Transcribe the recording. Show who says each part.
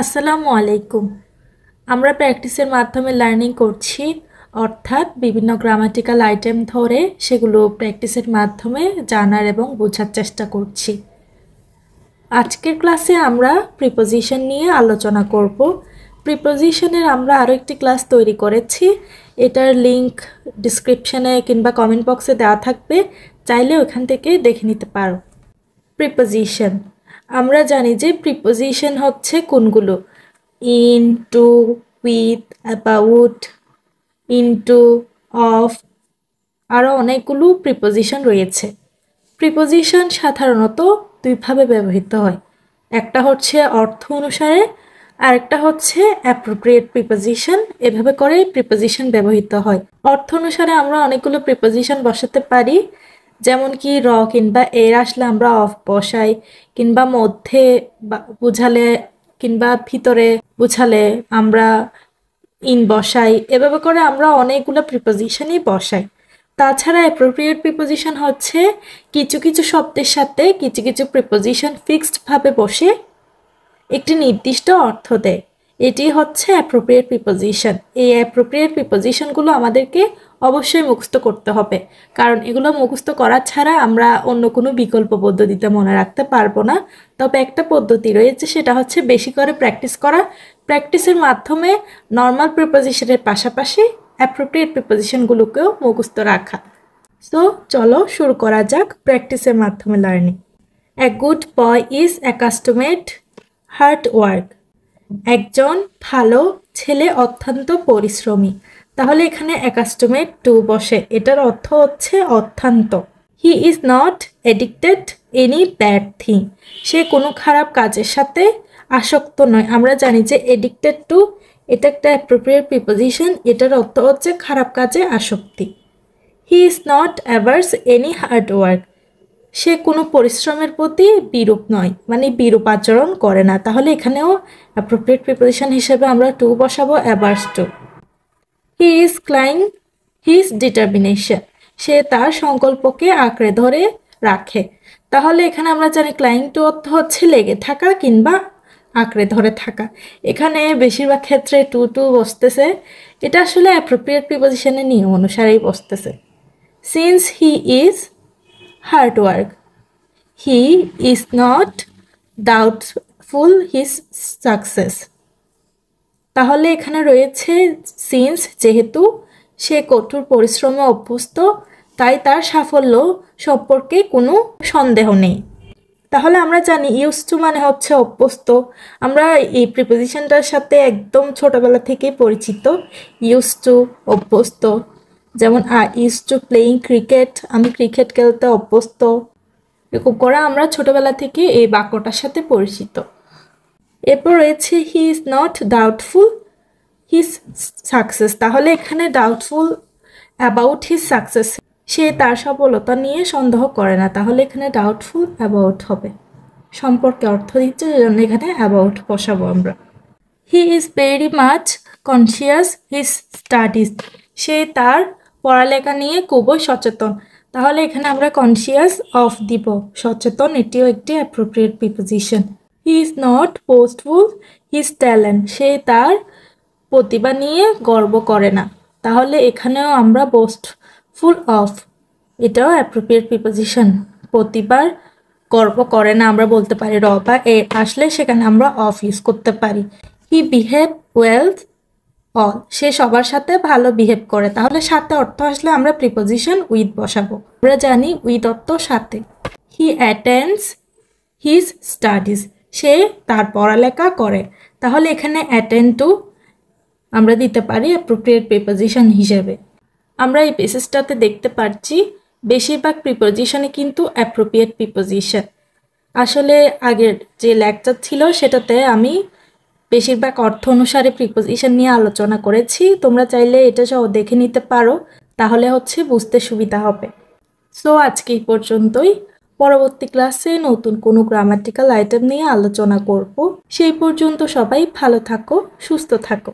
Speaker 1: আসসালামু আলাইকুম। আমরা প্র্যাকটিসের মাধ্যমে লার্নিং করছি, অর্থাৎ বিভিন্ন গ্রামাটিক্যাল আইটেম ধরে সেগুলো প্র্যাকটিসের মাধ্যমে জানার এবং বোঝার চেষ্টা করছি। আজকের ক্লাসে আমরা প্রিপোজিশন নিয়ে আলোচনা করব। প্রিপোজিশনের আমরা আরও একটি ক্লাস তৈরি করেছি, এটার লিংক ডিসক্রিপশনে কিংবা কমেন্ট বক্সে দেওয়া থাকবে, চাইলে ওখান থেকে দেখে নিতে পারো। প্রিপোজিশন আমরা জানি যে প্রিপোজিশন হচ্ছে কোনগুলো, in, to, with, about, into, of, আরও অনেকগুলো প্রিপোজিশন রয়েছে। প্রিপোজিশন সাধারণত দুইভাবে ব্যবহৃত হয়, একটা হচ্ছে অর্থ অনুসারে আর একটা হচ্ছে অ্যাপ্রোপ্রিয়েট প্রিপোজিশন। এভাবে করে প্রিপোজিশন ব্যবহৃত হয়। অর্থ অনুসারে আমরা অনেকগুলো প্রিপোজিশন বসাতে পারি, যেমন কি র কিংবা এর আসলে আমরা অফ বসাই, কিংবা মধ্যে বুঝালে কিংবা ভিতরে বুঝালে আমরা ইন বসাই। এভাবে করে আমরা অনেকগুলো প্রিপোজিশনই বসাই। তাছাড়া অ্যাপ্রোপ্রিয়েট প্রিপোজিশন হচ্ছে কিছু কিছু শব্দের সাথে কিছু কিছু প্রিপোজিশন ফিক্সডভাবে বসে একটি নির্দিষ্ট অর্থ দেয়। এটি হচ্ছে অ্যাপ্রোপ্রিয়েট প্রিপোজিশন। এই অ্যাপ্রোপ্রিয়েট প্রিপোজিশনগুলো আমাদেরকে অবশ্যই মুখস্থ করতে হবে, কারণ এগুলো মুখস্থ করা ছাড়া আমরা অন্য কোনো বিকল্প পদ্ধতিতে মনে রাখতে পারবো না। তবে একটা পদ্ধতি রয়েছে, সেটা হচ্ছে বেশি করে প্র্যাকটিস করা। প্র্যাকটিসের মাধ্যমে নর্মাল প্রিপোজিশনের পাশাপাশি অ্যাপ্রোপ্রিয়েট প্রিপোজিশনগুলোকেও মুখস্থ রাখা। সো চলো শুরু করা যাক প্র্যাকটিসের মাধ্যমে learning. A good boy is accustomed hard work. একজন ভালো ছেলে অত্যন্ত পরিশ্রমী। তাহলে এখানে অ্যাকাস্টমেড টু বসে, এটার অর্থ হচ্ছে অত্যন্ত। He is not addicted any bad thing. সে কোনো খারাপ কাজের সাথে আসক্ত নয়। আমরা জানি যে এডিক্টেড টু এটা একটা অ্যাপ্রোপ্রিয়েট প্রিপোজিশন, এটার অর্থ হচ্ছে খারাপ কাজে আসক্তি। He is not averse any hard work. সে কোনো পরিশ্রমের প্রতি বিরূপ নয়, মানে বিরূপ আচরণ করে না। তাহলে এখানেও অ্যাপ্রোপ্রিয়েট প্রিপোজিশন হিসেবে আমরা টু বসাবো, averse to. He is clinging his determination. সে তার সংকল্পকে আঁকড়ে ধরে রাখে। তাহলে এখানে আমরা জানি ক্লাইং টু অর্থ হচ্ছে লেগে থাকা কিংবা আঁকড়ে ধরে থাকা। এখানে বেশিরভাগ ক্ষেত্রে টু টু বসতেছে, এটা আসলে অ্যাপ্রোপ্রিয়েট প্রিপোজিশনের নিয়ম অনুসারেই বসতেছে। Since he is hard work, he is not doubtful his success. তাহলে এখানে রয়েছে সিন্স, যেহেতু সে কঠোর পরিশ্রমে অভ্যস্ত, তাই তার সাফল্য সম্পর্কে কোনো সন্দেহ নেই। তাহলে আমরা জানি ইউজ টু মানে হচ্ছে অভ্যস্ত। আমরা এই প্রিপোজিশনটার সাথে একদম ছোটবেলা থেকেই পরিচিত। ইউজ টু অভ্যস্ত, যেমন I use to playing cricket, আমি ক্রিকেট খেলতে অভ্যস্ত। এরকম করে আমরা ছোটবেলা থেকে এই বাক্যটার সাথে পরিচিত। এরপর রয়েছে হি is not doubtful his success. তাহলে এখানে ডাউটফুল অ্যাবাউট হিজ সাকসেস, সে তার সফলতা নিয়ে সন্দেহ করে না। তাহলে এখানে ডাউটফুল অ্যাবাউট হবে, সম্পর্কে অর্থ দিচ্ছে, সেজন্য এখানে অ্যাবাউট বসাবো আমরা। He is very much conscious his studies. সে তার পড়ালেখা নিয়ে খুবই সচেতন। তাহলে এখানে আমরা কনসিয়াস অফ দিব, সচেতন, এটিও একটি appropriate preposition. He is not boastful his talent. সে তার প্রতিভা নিয়ে গর্ব করে না। তাহলে এখানেও আমরা বোস্টফুল অফ, এটাও অ্যাপ্রোপ্রিয়েট প্রিপোজিশন। প্রতিবার গর্ব করে না আমরা বলতে পারি, র বা এ আসলে সেখানে আমরা অফ ইউজ করতে পারি। হি বিহেভ ওয়েল অল। সে সবার সাথে ভালো বিহেভ করে। তাহলে সাথে অর্থ আসলে আমরা প্রিপোজিশন উইথ বসাবো। আমরা জানি উইথ অর্থ সাথে। হি অ্যাটেন্ডস হিজ স্টাডিজ। সে তার পড়ালেখা করে। তাহলে এখানে অ্যাটেন্ড টু আমরা দিতে পারি অ্যাপ্রোপ্রিয়েট প্রিপোজিশন হিসেবে। আমরা এই পেসেজটাতে দেখতে পাচ্ছি বেশিরভাগ প্রিপোজিশনে কিন্তু অ্যাপ্রোপ্রিয়েট প্রিপোজিশন। আসলে আগের যে লেকচার ছিল সেটাতে আমি বেশিরভাগ অর্থ অনুসারে প্রিপোজিশন নিয়ে আলোচনা করেছি। তোমরা চাইলে এটা সহ দেখে নিতে পারো, তাহলে হচ্ছে বুঝতে সুবিধা হবে। সো আজকে এই পর্যন্তই। পরবর্তী ক্লাসে নতুন কোনো গ্রামাটিক্যাল আইটেম নিয়ে আলোচনা করব। সেই পর্যন্ত সবাই ভালো থাকো, সুস্থ থাকো।